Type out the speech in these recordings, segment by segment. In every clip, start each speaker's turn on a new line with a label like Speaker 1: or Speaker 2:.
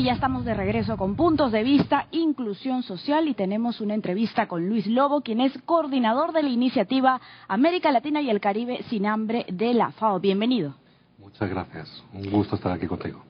Speaker 1: ya estamos de regreso con Puntos de Vista, Inclusión Social, y tenemos una entrevista con Luis Lobo, quien es coordinador de la iniciativa América Latina y el Caribe Sin Hambre de la FAO. Bienvenido.
Speaker 2: Muchas gracias. Un gusto estar aquí contigo.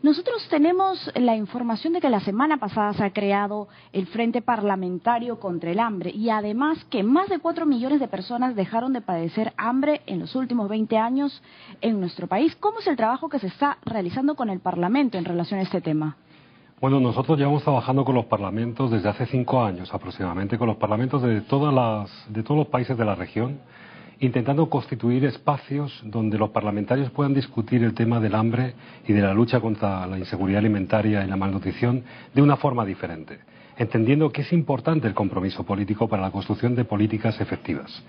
Speaker 1: Nosotros tenemos la información de que la semana pasada se ha creado el Frente Parlamentario contra el Hambre y además que más de 4 millones de personas dejaron de padecer hambre en los últimos 20 años en nuestro país. ¿Cómo es el trabajo que se está realizando con el Parlamento en relación a este tema?
Speaker 2: Bueno, nosotros llevamos trabajando con los parlamentos desde hace 5 años aproximadamente, con los parlamentos de todos los países de la región, intentando constituir espacios donde los parlamentarios puedan discutir el tema del hambre y de la lucha contra la inseguridad alimentaria y la malnutrición de una forma diferente, entendiendo que es importante el compromiso político para la construcción de políticas efectivas.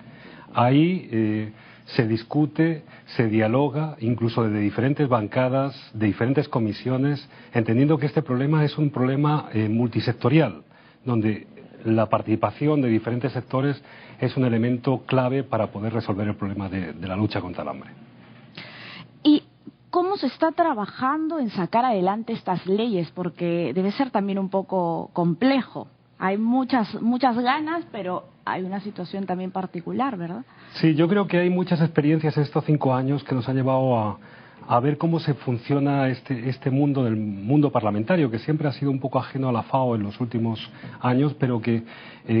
Speaker 2: Ahí se discute, se dialoga, incluso desde diferentes bancadas, de diferentes comisiones, entendiendo que este problema es un problema multisectorial, donde la participación de diferentes sectores es un elemento clave para poder resolver el problema de la lucha contra el hambre.
Speaker 1: ¿Y cómo se está trabajando en sacar adelante estas leyes? Porque debe ser también un poco complejo. Hay muchas ganas, pero hay una situación también particular, ¿verdad?
Speaker 2: Sí, yo creo que hay muchas experiencias en estos 5 años que nos han llevado a ver cómo se funciona este mundo del mundo parlamentario, que siempre ha sido un poco ajeno a la FAO en los últimos años, pero que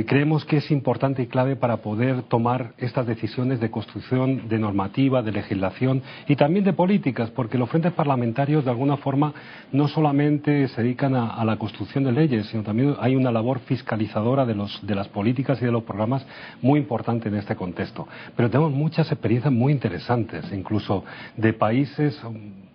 Speaker 2: creemos que es importante y clave para poder tomar estas decisiones de construcción de normativa, de legislación y también de políticas, porque los frentes parlamentarios de alguna forma no solamente se dedican a la construcción de leyes, sino también hay una labor fiscalizadora de las políticas y de los programas muy importante en este contexto. Pero tenemos muchas experiencias muy interesantes, incluso de países,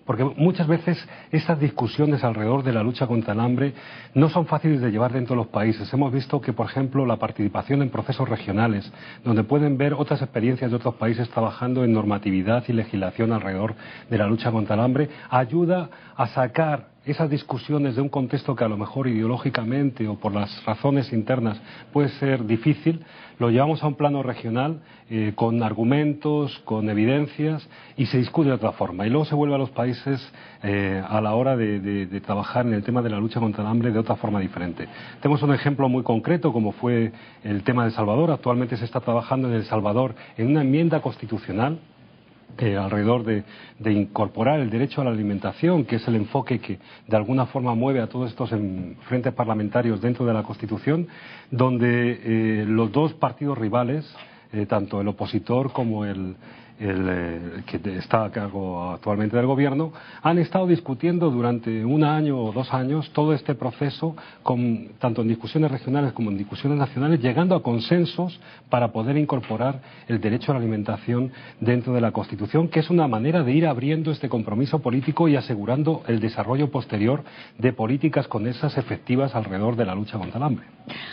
Speaker 2: porque muchas veces estas discusiones alrededor de la lucha contra el hambre no son fáciles de llevar dentro de los países. Hemos visto que, por ejemplo, la participación en procesos regionales, donde pueden ver otras experiencias de otros países trabajando en normatividad y legislación alrededor de la lucha contra el hambre, ayuda a sacar esas discusiones de un contexto que a lo mejor ideológicamente o por las razones internas puede ser difícil, lo llevamos a un plano regional con argumentos, con evidencias y se discute de otra forma. Y luego se vuelve a los países a la hora de trabajar en el tema de la lucha contra el hambre de otra forma diferente. Tenemos un ejemplo muy concreto como fue el tema de El Salvador. Actualmente se está trabajando en El Salvador en una enmienda constitucional alrededor de incorporar el derecho a la alimentación, que es el enfoque que de alguna forma mueve a todos estos frentes parlamentarios dentro de la Constitución, donde los dos partidos rivales, tanto el opositor como el que está a cargo actualmente del gobierno, han estado discutiendo durante 1 año o 2 años todo este proceso, tanto en discusiones regionales como en discusiones nacionales, llegando a consensos para poder incorporar el derecho a la alimentación dentro de la Constitución, que es una manera de ir abriendo este compromiso político y asegurando el desarrollo posterior de políticas con esas efectivas alrededor de la lucha contra el hambre.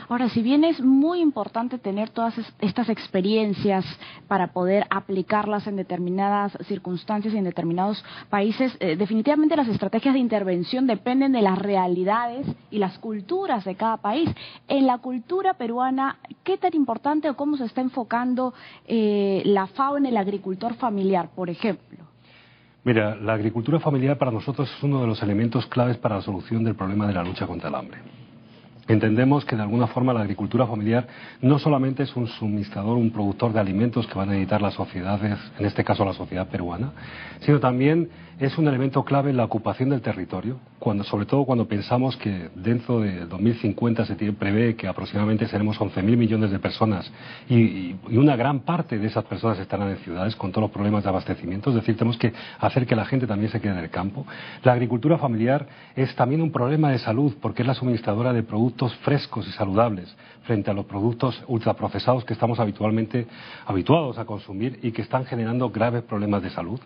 Speaker 1: Ahora, si bien es muy importante tener todas estas experiencias para poder aplicarlas en determinadas circunstancias y en determinados países, definitivamente las estrategias de intervención dependen de las realidades y las culturas de cada país. En la cultura peruana, ¿qué tan importante o cómo se está enfocando la FAO en el agricultor familiar, por ejemplo?
Speaker 2: Mira, la agricultura familiar para nosotros es uno de los elementos claves para la solución del problema de la lucha contra el hambre. Entendemos que de alguna forma la agricultura familiar no solamente es un suministrador, un productor de alimentos que van a necesitar las sociedades, en este caso la sociedad peruana, sino también es un elemento clave en la ocupación del territorio, sobre todo cuando pensamos que dentro de 2050 se prevé que aproximadamente seremos 11.000 millones de personas y una gran parte de esas personas estarán en ciudades con todos los problemas de abastecimiento, es decir, tenemos que hacer que la gente también se quede en el campo. La agricultura familiar es también un problema de salud porque es la suministradora de productos frescos y saludables frente a los productos ultraprocesados que estamos habituados a consumir y que están generando graves problemas de salud.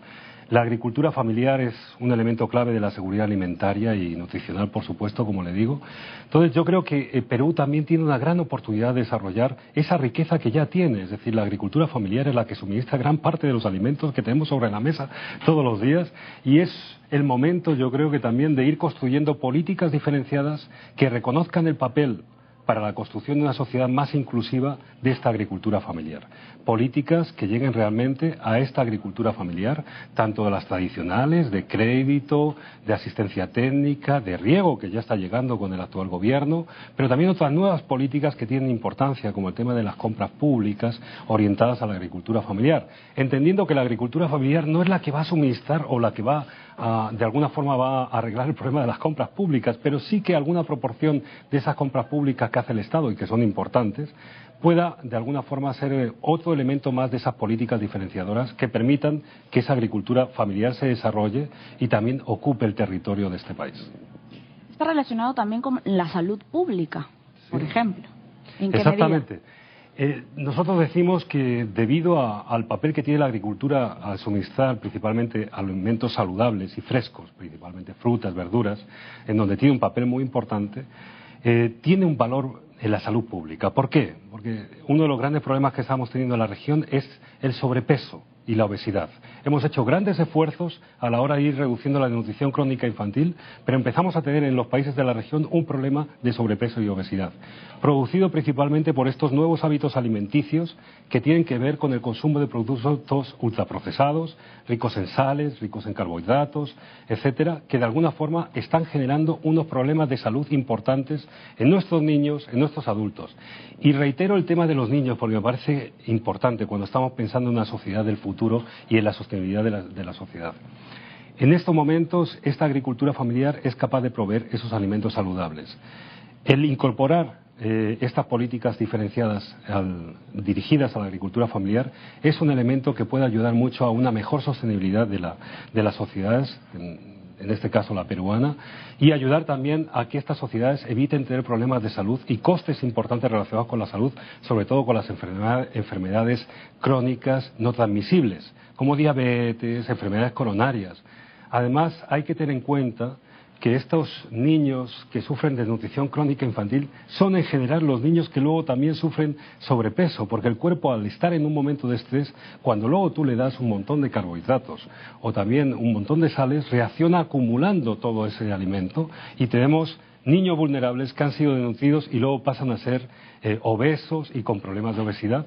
Speaker 2: La agricultura familiar es un elemento clave de la seguridad alimentaria y nutricional, por supuesto, como le digo. Entonces, yo creo que Perú también tiene una gran oportunidad de desarrollar esa riqueza que ya tiene. Es decir, la agricultura familiar es la que suministra gran parte de los alimentos que tenemos sobre la mesa todos los días y es el momento, yo creo que también, de ir construyendo políticas diferenciadas que reconozcan el papel para la construcción de una sociedad más inclusiva de esta agricultura familiar. Políticas que lleguen realmente a esta agricultura familiar, tanto de las tradicionales, de crédito, de asistencia técnica, de riego, que ya está llegando con el actual gobierno, pero también otras nuevas políticas que tienen importancia, como el tema de las compras públicas orientadas a la agricultura familiar, entendiendo que la agricultura familiar no es la que va a suministrar o la que va de alguna forma va a arreglar el problema de las compras públicas, pero sí que alguna proporción de esas compras públicas que hace el Estado y que son importantes pueda de alguna forma ser otro elemento más de esas políticas diferenciadoras que permitan que esa agricultura familiar se desarrolle y también ocupe el territorio de este país.
Speaker 1: Está relacionado también con la salud pública, por ejemplo. ¿En qué
Speaker 2: Exactamente.
Speaker 1: medida?
Speaker 2: Nosotros decimos que debido al papel que tiene la agricultura al suministrar principalmente alimentos saludables y frescos, principalmente frutas, verduras, en donde tiene un papel muy importante, tiene un valor en la salud pública. ¿Por qué? Porque uno de los grandes problemas que estamos teniendo en la región es el sobrepeso y la obesidad. Hemos hecho grandes esfuerzos a la hora de ir reduciendo la desnutrición crónica infantil, pero empezamos a tener en los países de la región un problema de sobrepeso y obesidad, producido principalmente por estos nuevos hábitos alimenticios que tienen que ver con el consumo de productos ultraprocesados, ricos en sales, ricos en carbohidratos, etcétera, que de alguna forma están generando unos problemas de salud importantes en nuestros niños, en nuestros adultos. Y reitero el tema de los niños porque me parece importante cuando estamos pensando en una sociedad del futuro y en la sostenibilidad de la sociedad. En estos momentos, esta agricultura familiar es capaz de proveer esos alimentos saludables. El incorporar estas políticas diferenciadas dirigidas a la agricultura familiar es un elemento que puede ayudar mucho a una mejor sostenibilidad de las sociedades, en este caso la peruana, y ayudar también a que estas sociedades eviten tener problemas de salud y costes importantes relacionados con la salud, sobre todo con las enfermedades crónicas no transmisibles, como diabetes, enfermedades coronarias. Además, hay que tener en cuenta que estos niños que sufren desnutrición crónica infantil son en general los niños que luego también sufren sobrepeso, porque el cuerpo al estar en un momento de estrés, cuando luego tú le das un montón de carbohidratos o también un montón de sales, reacciona acumulando todo ese alimento y tenemos niños vulnerables que han sido desnutridos y luego pasan a ser obesos y con problemas de obesidad.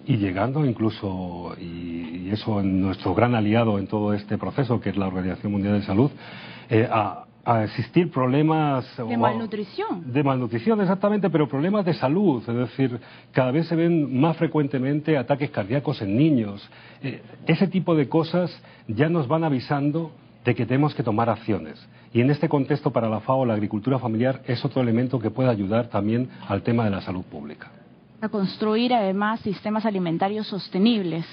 Speaker 2: Y llegando incluso, y eso en nuestro gran aliado en todo este proceso, que es la Organización Mundial de Salud, a existir problemas
Speaker 1: de malnutrición.
Speaker 2: De malnutrición, exactamente, pero problemas de salud. Es decir, cada vez se ven más frecuentemente ataques cardíacos en niños. Ese tipo de cosas ya nos van avisando de que tenemos que tomar acciones. Y en este contexto, para la FAO, la agricultura familiar es otro elemento que puede ayudar también al tema de la salud pública.
Speaker 1: A construir además sistemas alimentarios sostenibles,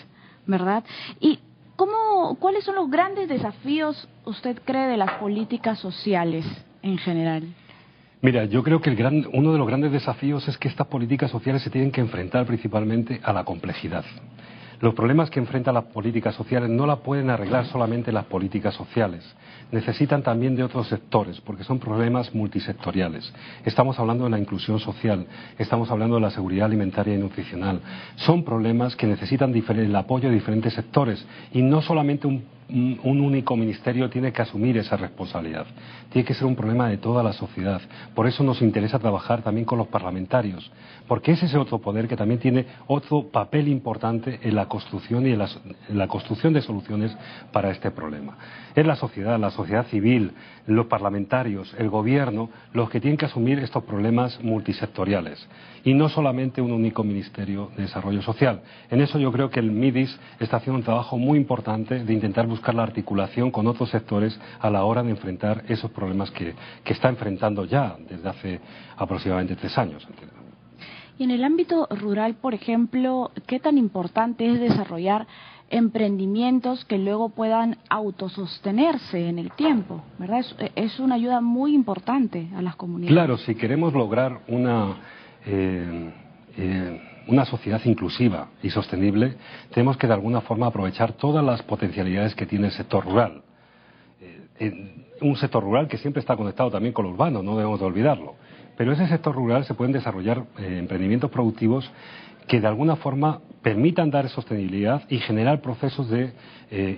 Speaker 1: ¿verdad? Y ¿cuáles son los grandes desafíos, usted cree, de las políticas sociales en general?
Speaker 2: Mira, yo creo que uno de los grandes desafíos es que estas políticas sociales se tienen que enfrentar principalmente a la complejidad. Los problemas que enfrentan las políticas sociales no la pueden arreglar solamente las políticas sociales. Necesitan también de otros sectores, porque son problemas multisectoriales. Estamos hablando de la inclusión social, estamos hablando de la seguridad alimentaria y nutricional. Son problemas que necesitan el apoyo de diferentes sectores y no solamente un único ministerio tiene que asumir esa responsabilidad. Tiene que ser un problema de toda la sociedad. Por eso nos interesa trabajar también con los parlamentarios, porque ese es otro poder que también tiene otro papel importante en la construcción y en la construcción de soluciones para este problema. Es la sociedad civil, los parlamentarios, el gobierno, los que tienen que asumir estos problemas multisectoriales y no solamente un único ministerio de desarrollo social. En eso yo creo que el MIDIS está haciendo un trabajo muy importante de intentar buscar la articulación con otros sectores a la hora de enfrentar esos problemas que está enfrentando ya desde hace aproximadamente 3 años.
Speaker 1: Y en el ámbito rural, por ejemplo, ¿qué tan importante es desarrollar emprendimientos que luego puedan autosostenerse en el tiempo? ¿Verdad? Es una ayuda muy importante a las comunidades.
Speaker 2: Claro, si queremos lograr una sociedad inclusiva y sostenible, tenemos que de alguna forma aprovechar todas las potencialidades que tiene el sector rural. Un sector rural que siempre está conectado también con lo urbano, no debemos de olvidarlo. Pero en ese sector rural se pueden desarrollar emprendimientos productivos que de alguna forma permitan dar sostenibilidad y generar procesos de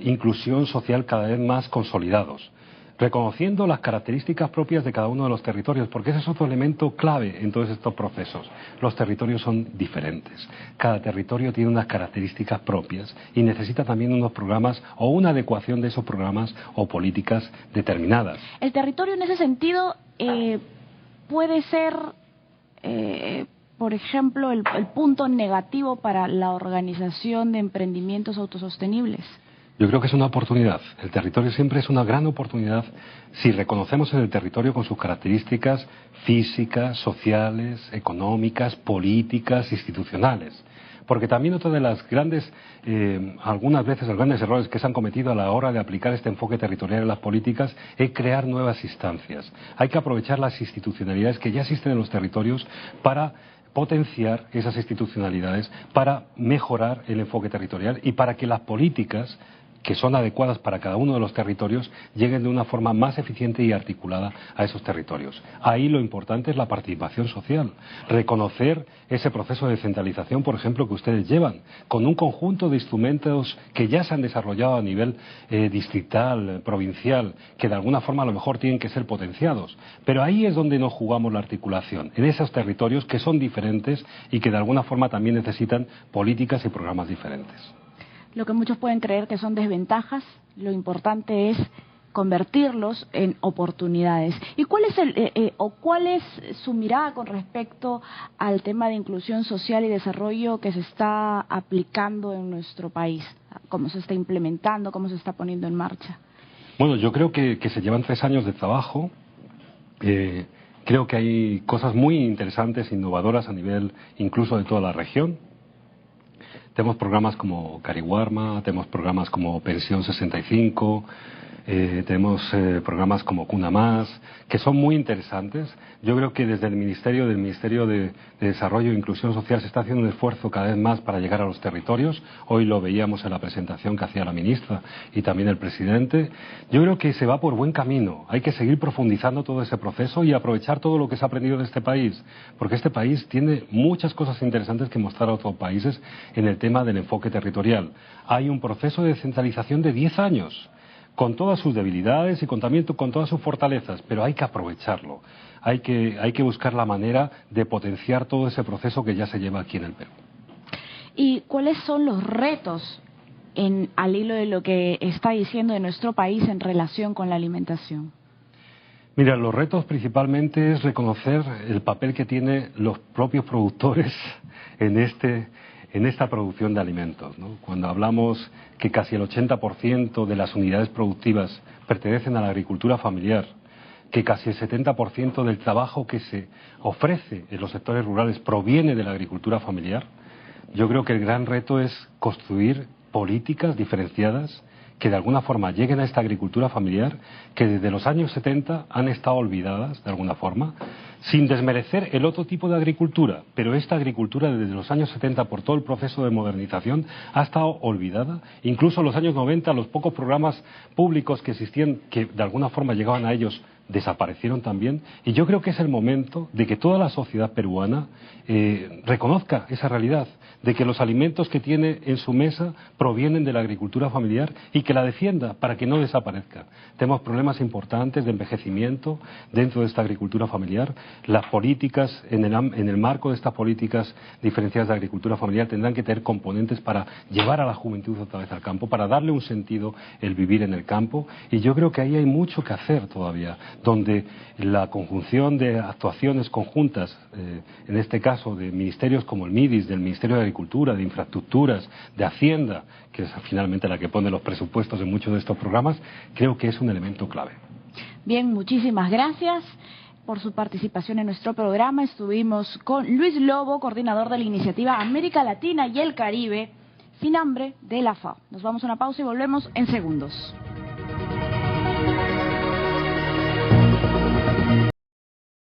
Speaker 2: inclusión social cada vez más consolidados. reconociendo las características propias de cada uno de los territorios, porque ese es otro elemento clave en todos estos procesos. Los territorios son diferentes. Cada territorio tiene unas características propias y necesita también unos programas o una adecuación de esos programas o políticas determinadas.
Speaker 1: El territorio en ese sentido puede ser, por ejemplo, el punto negativo para la organización de emprendimientos autosostenibles.
Speaker 2: Yo creo que es una oportunidad. El territorio siempre es una gran oportunidad si reconocemos el territorio con sus características físicas, sociales, económicas, políticas, institucionales. Porque también otra de las grandes, algunas veces los grandes errores que se han cometido a la hora de aplicar este enfoque territorial en las políticas es crear nuevas instancias. Hay que aprovechar las institucionalidades que ya existen en los territorios para potenciar esas institucionalidades, para mejorar el enfoque territorial y para que las políticas que son adecuadas para cada uno de los territorios lleguen de una forma más eficiente y articulada a esos territorios. Ahí lo importante es la participación social, reconocer ese proceso de descentralización, por ejemplo, que ustedes llevan, con un conjunto de instrumentos que ya se han desarrollado a nivel distrital, provincial, que de alguna forma a lo mejor tienen que ser potenciados. Pero ahí es donde nos jugamos la articulación, en esos territorios que son diferentes y que de alguna forma también necesitan políticas y programas diferentes.
Speaker 1: Lo que muchos pueden creer que son desventajas, lo importante es convertirlos en oportunidades. ¿Y cuál es su mirada con respecto al tema de inclusión social y desarrollo que se está aplicando en nuestro país? ¿Cómo se está implementando? ¿Cómo se está poniendo en marcha?
Speaker 2: Bueno, yo creo que se llevan 3 años de trabajo. Creo que hay cosas muy interesantes, innovadoras a nivel incluso de toda la región. Tenemos programas como Cariwarma, tenemos programas como Pensión 65, tenemos programas como Cuna Más, que son muy interesantes. Yo creo que desde el Ministerio de Desarrollo e Inclusión Social se está haciendo un esfuerzo cada vez más para llegar a los territorios. Hoy lo veíamos en la presentación que hacía la ministra y también el presidente. Yo creo que se va por buen camino. Hay que seguir profundizando todo ese proceso y aprovechar todo lo que se ha aprendido de este país, porque este país tiene muchas cosas interesantes que mostrar a otros países en el tema del enfoque territorial. Hay un proceso de descentralización de 10 años, con todas sus debilidades y también con todas sus fortalezas, pero hay que aprovecharlo. Hay que buscar la manera de potenciar todo ese proceso que ya se lleva aquí en el Perú.
Speaker 1: ¿Y cuáles son los retos al hilo de lo que está diciendo de nuestro país en relación con la alimentación?
Speaker 2: Mira, los retos principalmente es reconocer el papel que tienen los propios productores en esta producción de alimentos, ¿no? Cuando hablamos que casi el 80% de las unidades productivas pertenecen a la agricultura familiar, que casi el 70% del trabajo que se ofrece en los sectores rurales proviene de la agricultura familiar, yo creo que el gran reto es construir políticas diferenciadas que de alguna forma lleguen a esta agricultura familiar que desde los años 70 han estado olvidadas de alguna forma, sin desmerecer el otro tipo de agricultura, pero esta agricultura desde los años 70 por todo el proceso de modernización ha estado olvidada. Incluso en los años 90 los pocos programas públicos que existían, que de alguna forma llegaban a ellos, desaparecieron también, y yo creo que es el momento de que toda la sociedad peruana reconozca esa realidad, de que los alimentos que tiene en su mesa provienen de la agricultura familiar y que la defienda para que no desaparezca. Tenemos problemas importantes de envejecimiento dentro de esta agricultura familiar. Las políticas, en el marco de estas políticas diferenciadas de agricultura familiar, tendrán que tener componentes para llevar a la juventud otra vez al campo, para darle un sentido el vivir en el campo, y yo creo que ahí hay mucho que hacer todavía, donde la conjunción de actuaciones conjuntas, en este caso de ministerios como el MIDIS, del Ministerio de Agricultura, de Infraestructuras, de Hacienda, que es finalmente la que pone los presupuestos en muchos de estos programas, creo que es un elemento clave.
Speaker 1: Bien, muchísimas gracias por su participación en nuestro programa. Estuvimos con Luis Lobo, coordinador de la iniciativa América Latina y el Caribe sin hambre de la FAO. Nos vamos a una pausa y volvemos en segundos.